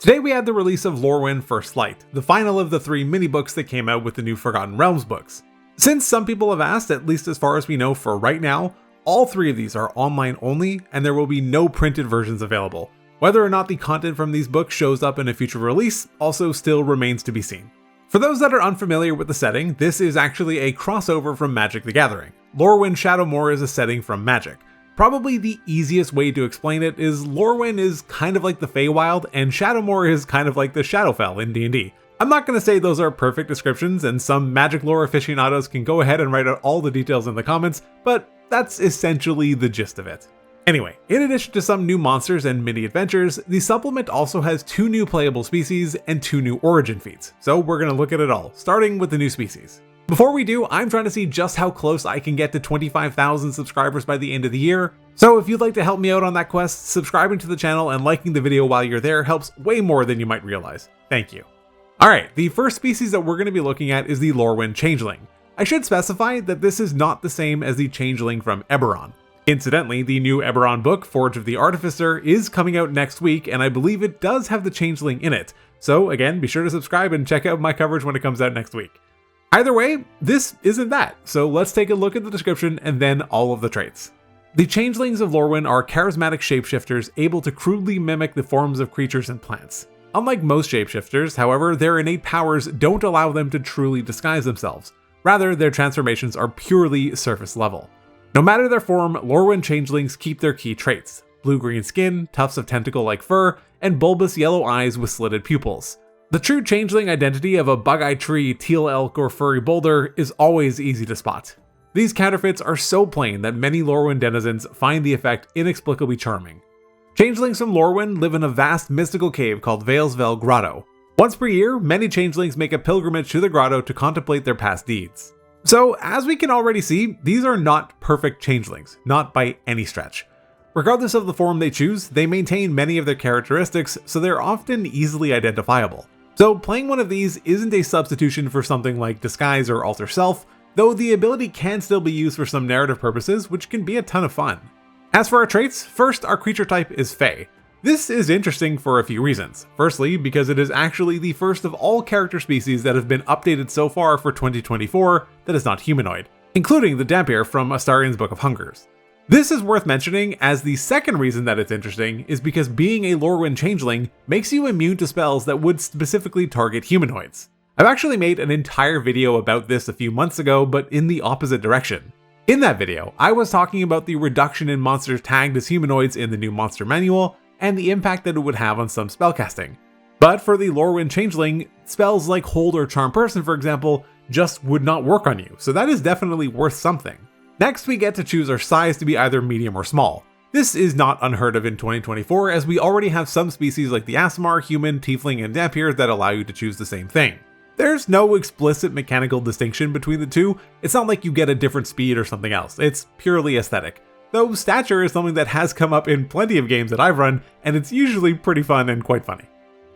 Today we had the release of Lorwyn First Light, the final of the 3 mini-books that came out with the new Forgotten Realms books. Since some people have asked, at least as far as we know for right now, all 3 of these are online only and there will be no printed versions available. Whether or not the content from these books shows up in a future release also still remains to be seen. For those that are unfamiliar with the setting, this is actually a crossover from Magic the Gathering. Lorwyn Shadowmoor is a setting from Magic. Probably the easiest way to explain it is Lorwyn is kind of like the Feywild and Shadowmoor is kind of like the Shadowfell in D&D. I'm not going to say those are perfect descriptions and some Magic lore aficionados can go ahead and write out all the details in the comments, but that's essentially the gist of it. Anyway, in addition to some new monsters and mini adventures, the supplement also has 2 new playable species and 2 new origin feats, so we're going to look at it all, starting with the new species. Before we do, I'm trying to see just how close I can get to 25,000 subscribers by the end of the year, so if you'd like to help me out on that quest, subscribing to the channel and liking the video while you're there helps way more than you might realize. Thank you. Alright, the first species that we're going to be looking at is the Lorwyn Changeling. I should specify that this is not the same as the Changeling from Eberron. Incidentally, the new Eberron book, Forge of the Artificer, is coming out next week, and I believe it does have the Changeling in it. So again, be sure to subscribe and check out my coverage when it comes out next week. Either way, this isn't that, so let's take a look at the description and then all of the traits. The Changelings of Lorwyn are charismatic shapeshifters able to crudely mimic the forms of creatures and plants. Unlike most shapeshifters, however, their innate powers don't allow them to truly disguise themselves. Rather, their transformations are purely surface level. No matter their form, Lorwyn Changelings keep their key traits: blue-green skin, tufts of tentacle-like fur, and bulbous yellow eyes with slitted pupils. The true changeling identity of a bug-eyed tree, teal elk, or furry boulder is always easy to spot. These counterfeits are so plain that many Lorwyn denizens find the effect inexplicably charming. Changelings from Lorwyn live in a vast mystical cave called Veilsvel Grotto. Once per year, many changelings make a pilgrimage to the grotto to contemplate their past deeds. So, as we can already see, these are not perfect changelings, not by any stretch. Regardless of the form they choose, they maintain many of their characteristics, so they're often easily identifiable. So playing one of these isn't a substitution for something like Disguise or Alter Self, though the ability can still be used for some narrative purposes, which can be a ton of fun. As for our traits, first our creature type is Fey. This is interesting for a few reasons. Firstly, because it is actually the first of all character species that have been updated so far for 2024 that is not humanoid, including the Dampier from Astarion's Book of Hungers. This is worth mentioning, as the second reason that it's interesting is because being a Lorwyn Changeling makes you immune to spells that would specifically target humanoids. I've actually made an entire video about this a few months ago, but in the opposite direction. In that video, I was talking about the reduction in monsters tagged as humanoids in the new monster manual, and the impact that it would have on some spellcasting. But for the Lorwyn Changeling, spells like Hold or Charm Person, for example, just would not work on you, so that is definitely worth something. Next, we get to choose our size to be either medium or small. This is not unheard of in 2024, as we already have some species like the Aasimar, Human, Tiefling, and Dampier that allow you to choose the same thing. There's no explicit mechanical distinction between the two. It's not like you get a different speed or something else, it's purely aesthetic. Though stature is something that has come up in plenty of games that I've run, and it's usually pretty fun and quite funny.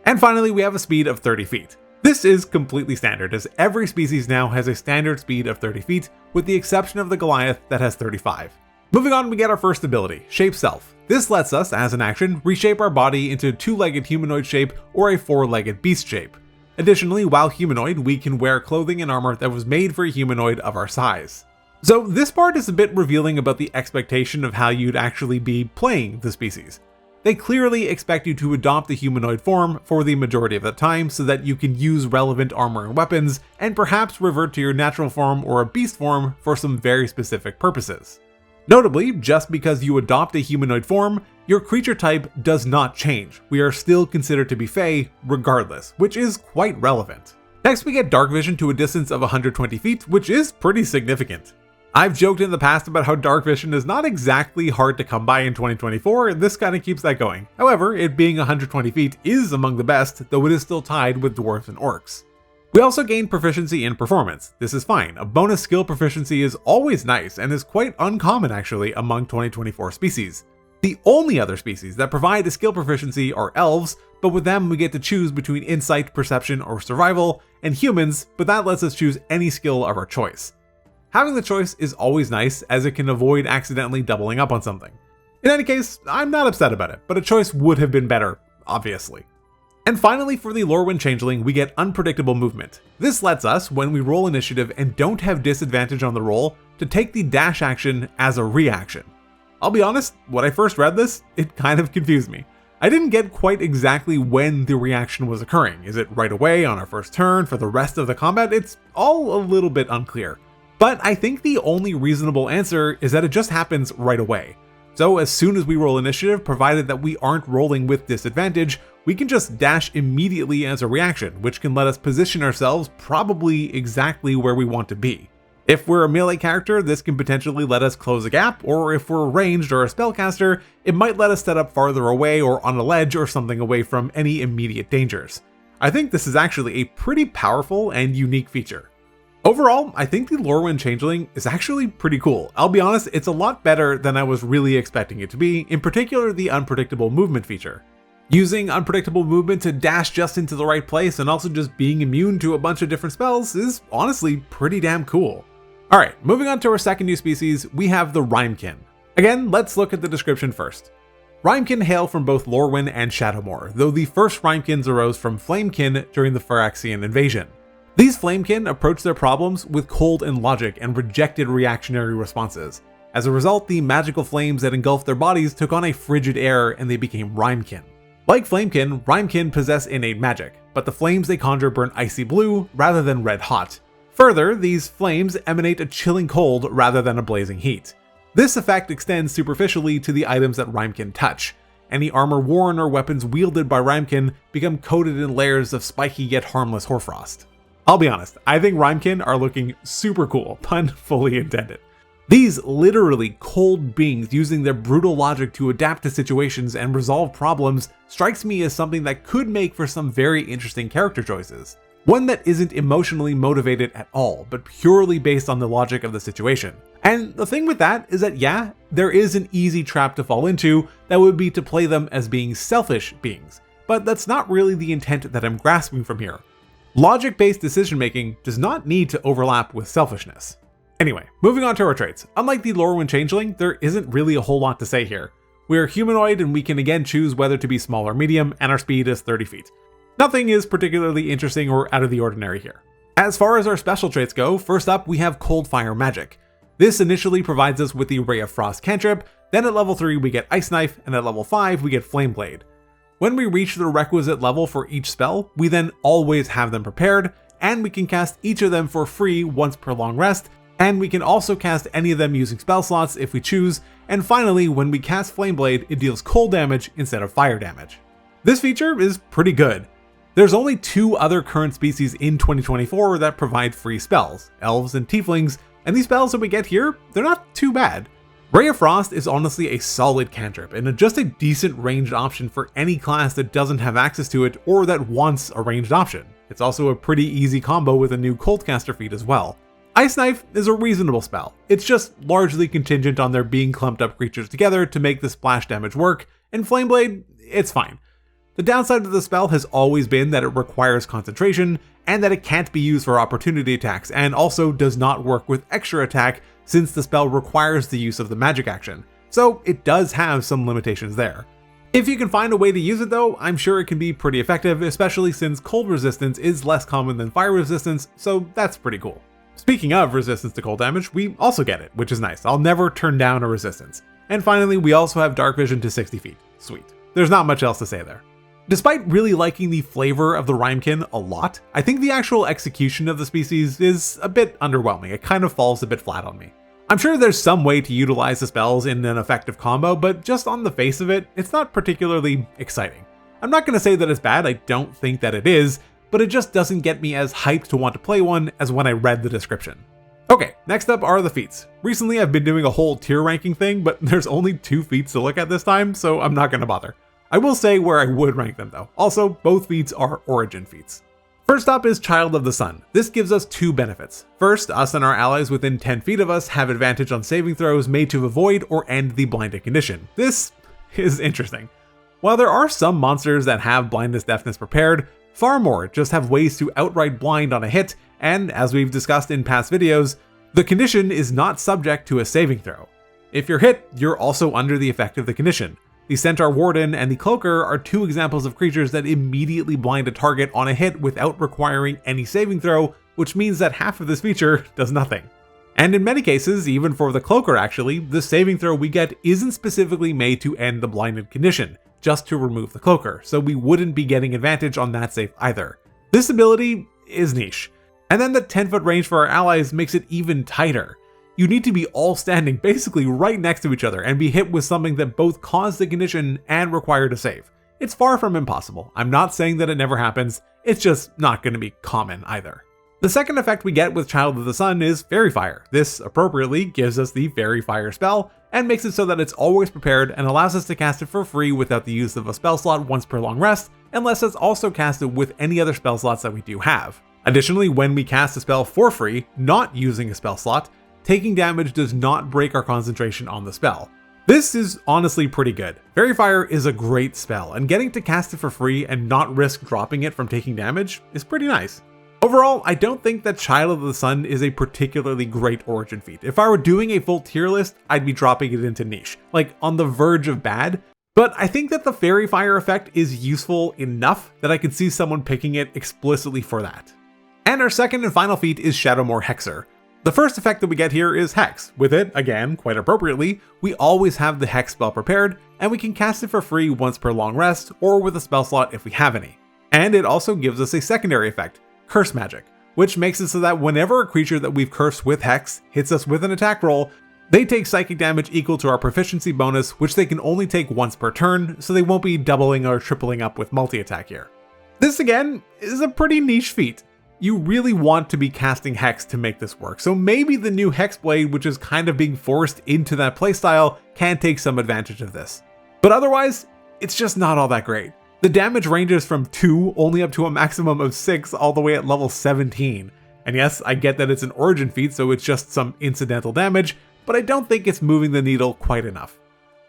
And finally, we have a speed of 30 feet. This is completely standard, as every species now has a standard speed of 30 feet, with the exception of the Goliath that has 35. Moving on, we get our first ability, Shape Self. This lets us, as an action, reshape our body into a 2-legged humanoid shape or a 4-legged beast shape. Additionally, while humanoid, we can wear clothing and armor that was made for a humanoid of our size. So this part is a bit revealing about the expectation of how you'd actually be playing the species. They clearly expect you to adopt the humanoid form for the majority of the time so that you can use relevant armor and weapons, and perhaps revert to your natural form or a beast form for some very specific purposes. Notably, just because you adopt a humanoid form, your creature type does not change. We are still considered to be Fey regardless, which is quite relevant. Next, we get Dark Vision to a distance of 120 feet, which is pretty significant. I've joked in the past about how Dark Vision is not exactly hard to come by in 2024, and this kind of keeps that going. However, it being 120 feet is among the best, though it is still tied with dwarves and orcs. We also gain proficiency in performance. This is fine. A bonus skill proficiency is always nice and is quite uncommon actually among 2024 species. The only other species that provide a skill proficiency are elves, but with them we get to choose between insight, perception, or survival, and humans, but that lets us choose any skill of our choice. Having the choice is always nice, as it can avoid accidentally doubling up on something. In any case, I'm not upset about it, but a choice would have been better, obviously. And finally, for the Lorwyn Changeling, we get unpredictable movement. This lets us, when we roll initiative and don't have disadvantage on the roll, to take the dash action as a reaction. I'll be honest, when I first read this, it kind of confused me. I didn't get quite exactly when the reaction was occurring. Is it right away on our first turn for the rest of the combat? It's all a little bit unclear. But I think the only reasonable answer is that it just happens right away. So as soon as we roll initiative, provided that we aren't rolling with disadvantage, we can just dash immediately as a reaction, which can let us position ourselves probably exactly where we want to be. If we're a melee character, this can potentially let us close a gap, or if we're ranged or a spellcaster, it might let us set up farther away or on a ledge or something away from any immediate dangers. I think this is actually a pretty powerful and unique feature. Overall, I think the Lorwyn Changeling is actually pretty cool. I'll be honest, it's a lot better than I was really expecting it to be, in particular the unpredictable movement feature. Using unpredictable movement to dash just into the right place and also just being immune to a bunch of different spells is honestly pretty damn cool. Alright, moving on to our second new species, we have the Rimekin. Again, let's look at the description first. Rimekin hail from both Lorwyn and Shadowmoor, though the first Rimekins arose from Flamekin during the Phyrexian invasion. These Flamekin approached their problems with cold and logic and rejected reactionary responses. As a result, the magical flames that engulfed their bodies took on a frigid air and they became Rimekin. Like Flamekin, Rimekin possess innate magic, but the flames they conjure burn icy blue rather than red hot. Further, these flames emanate a chilling cold rather than a blazing heat. This effect extends superficially to the items that Rimekin touch. Any armor worn or weapons wielded by Rimekin become coated in layers of spiky yet harmless hoarfrost. I'll be honest, I think Rimekin are looking super cool, pun fully intended. These literally cold beings using their brutal logic to adapt to situations and resolve problems strikes me as something that could make for some very interesting character choices. One that isn't emotionally motivated at all, but purely based on the logic of the situation. And the thing with that is that yeah, there is an easy trap to fall into that would be to play them as being selfish beings, but that's not really the intent that I'm grasping from here. Logic-based decision-making does not need to overlap with selfishness. Anyway, moving on to our traits. Unlike the Lorwyn Changeling, there isn't really a whole lot to say here. We're humanoid and we can again choose whether to be small or medium, and our speed is 30 feet. Nothing is particularly interesting or out of the ordinary here. As far as our special traits go, first up we have Cold Fire Magic. This initially provides us with the Ray of Frost cantrip, then at level 3 we get Ice Knife, and at level 5 we get Flame Blade. When we reach the requisite level for each spell, we then always have them prepared, and we can cast each of them for free once per long rest, and we can also cast any of them using spell slots if we choose, and finally, when we cast Flame Blade, it deals cold damage instead of fire damage. This feature is pretty good. There's only 2 other current species in 2024 that provide free spells, elves and tieflings, and these spells that we get here, they're not too bad. Ray of Frost is honestly a solid cantrip and just a decent ranged option for any class that doesn't have access to it or that wants a ranged option. It's also a pretty easy combo with a new Coldcaster feat as well. Ice Knife is a reasonable spell. It's just largely contingent on there being clumped up creatures together to make the splash damage work, and Flame Blade, it's fine. The downside of the spell has always been that it requires concentration, and that it can't be used for opportunity attacks, and also does not work with extra attack since the spell requires the use of the magic action, so it does have some limitations there. If you can find a way to use it though, I'm sure it can be pretty effective, especially since cold resistance is less common than fire resistance, so that's pretty cool. Speaking of resistance to cold damage, we also get it, which is nice. I'll never turn down a resistance. And finally, we also have dark vision to 60 feet. Sweet. There's not much else to say there. Despite really liking the flavor of the Rimekin a lot, I think the actual execution of the species is a bit underwhelming. It kind of falls a bit flat on me. I'm sure there's some way to utilize the spells in an effective combo, but just on the face of it, it's not particularly exciting. I'm not going to say that it's bad, I don't think that it is, but it just doesn't get me as hyped to want to play one as when I read the description. Okay, next up are the feats. Recently I've been doing a whole tier ranking thing, but there's only 2 feats to look at this time, so I'm not going to bother. I will say where I would rank them though. Also, both feats are origin feats. First up is Child of the Sun. This gives us 2 benefits. First, us and our allies within 10 feet of us have advantage on saving throws made to avoid or end the blinded condition. This is interesting. While there are some monsters that have blindness deafness prepared, far more just have ways to outright blind on a hit, and as we've discussed in past videos, the condition is not subject to a saving throw. If you're hit, you're also under the effect of the condition. The Centaur Warden and the Cloaker are two examples of creatures that immediately blind a target on a hit without requiring any saving throw, which means that half of this feature does nothing. And in many cases, even for the Cloaker actually, the saving throw we get isn't specifically made to end the blinded condition, just to remove the Cloaker, so we wouldn't be getting advantage on that save either. This ability is niche. And then the 10-foot range for our allies makes it even tighter. You need to be all standing basically right next to each other and be hit with something that both caused the condition and required a save. It's far from impossible. I'm not saying that it never happens, it's just not going to be common either. The second effect we get with Child of the Sun is Fairy Fire. This appropriately gives us the Fairy Fire spell and makes it so that it's always prepared and allows us to cast it for free without the use of a spell slot once per long rest, unless it's also casted with any other spell slots that we do have. Additionally, when we cast a spell for free, not using a spell slot, taking damage does not break our concentration on the spell. This is honestly pretty good. Fairy Fire is a great spell, and getting to cast it for free and not risk dropping it from taking damage is pretty nice. Overall, I don't think that Child of the Sun is a particularly great origin feat. If I were doing a full tier list, I'd be dropping it into niche, like on the verge of bad, but I think that the Fairy Fire effect is useful enough that I could see someone picking it explicitly for that. And our second and final feat is Shadowmoor Hexer. The first effect that we get here is Hex. With it, again, quite appropriately, we always have the Hex spell prepared, and we can cast it for free once per long rest, or with a spell slot if we have any. And it also gives us a secondary effect, Curse Magic, which makes it so that whenever a creature that we've cursed with Hex hits us with an attack roll, they take psychic damage equal to our proficiency bonus, which they can only take once per turn, so they won't be doubling or tripling up with multi-attack here. This again is a pretty niche feat. You really want to be casting Hex to make this work, so maybe the new Hexblade, which is kind of being forced into that playstyle, can take some advantage of this. But otherwise, it's just not all that great. The damage ranges from 2 only up to a maximum of 6 all the way at level 17. And yes, I get that it's an origin feat, so it's just some incidental damage, but I don't think it's moving the needle quite enough.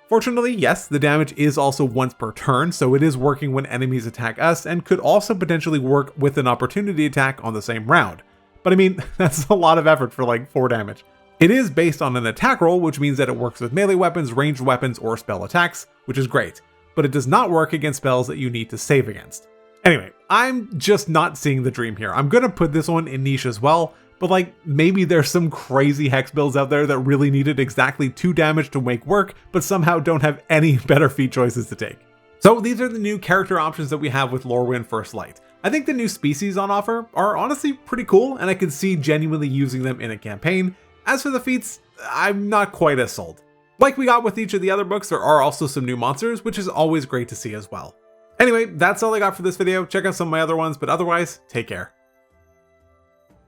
Fortunately, yes, the damage is also once per turn, so it is working when enemies attack us and could also potentially work with an opportunity attack on the same round. But I mean, that's a lot of effort for like 4 damage. It is based on an attack roll, which means that it works with melee weapons, ranged weapons, or spell attacks, which is great, but it does not work against spells that you need to save against. Anyway, I'm just not seeing the dream here. I'm gonna put this one in niche as well, but like maybe there's some crazy Hex builds out there that really needed exactly 2 damage to make work, but somehow don't have any better feat choices to take. So these are the new character options that we have with Lorwyn First Light. I think the new species on offer are honestly pretty cool, and I could see genuinely using them in a campaign. As for the feats, I'm not quite as sold. Like we got with each of the other books, there are also some new monsters, which is always great to see as well. Anyway, that's all I got for this video. Check out some of my other ones, but otherwise, take care.